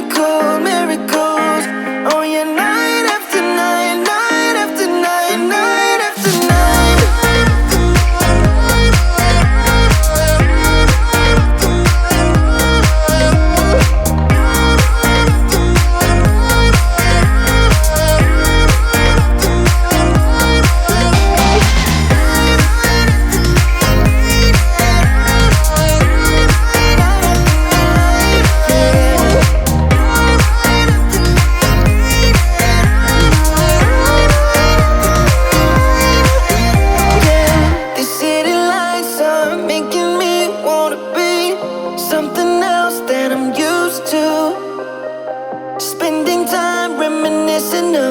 miracles, miracles. Oh yeah, night after night, night after night, night after night.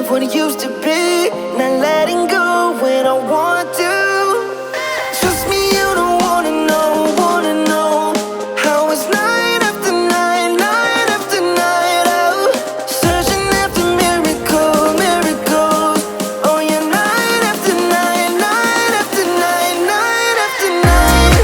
What it used to be, not letting go when I want to. Trust me, you don't wanna know how it's night after night, night after night. Oh, searching after miracles, miracles. Oh yeah, night after night, night after night, night after night.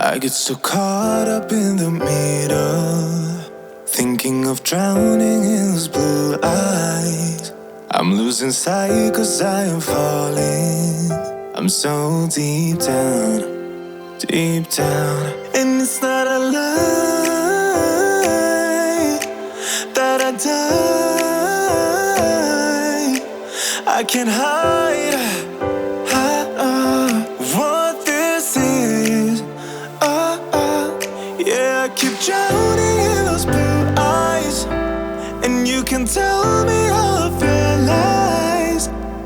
I get so caught up in the middle, thinking of drowning in those blue eyes. I'm losing sight 'cause I am falling. I'm so deep down, deep down. And it's not a lie that I die. I can't hide what this is. Yeah, I keep drowning in those blue eyes, and you can tell me all of your lies.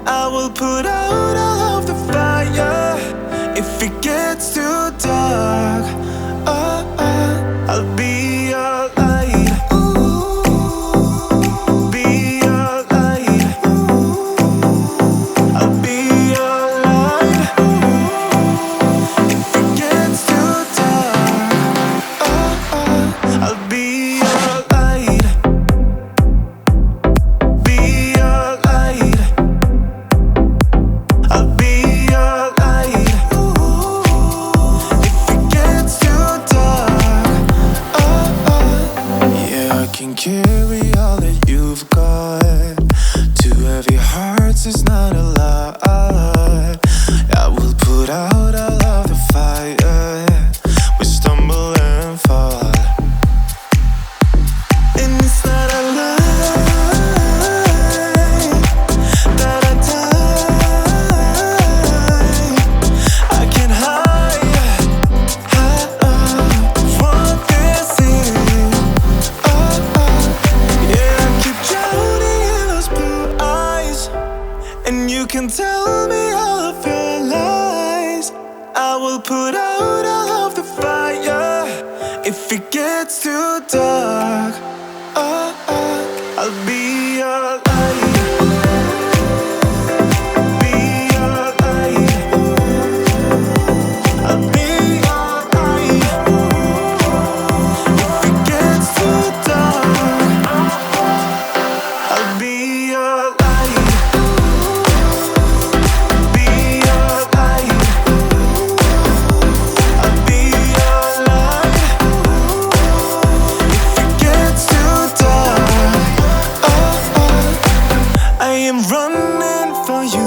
I will put out all of the fire if it gets too dark. I'll be your light. Be your light. I'll be your light. If it gets too dark, I'll be your light. Be your light. I'll be your light. If it gets too dark, yeah, I can carry all that you've got. Two heavy hearts is not a lie. I will put out all of the fire. We stumble and fall. And it's not a lie that I die. I can't hide what this is. Yeah, I keep drowning in those blue eyes, and you can tell me all of your lies. I will put out all of the fire if it gets too dark. I'll be your light. Be your light. I'll be your light. If it gets too dark, I'll be your light. Be your light. I'll be your light. If it gets too dark, I am running for you.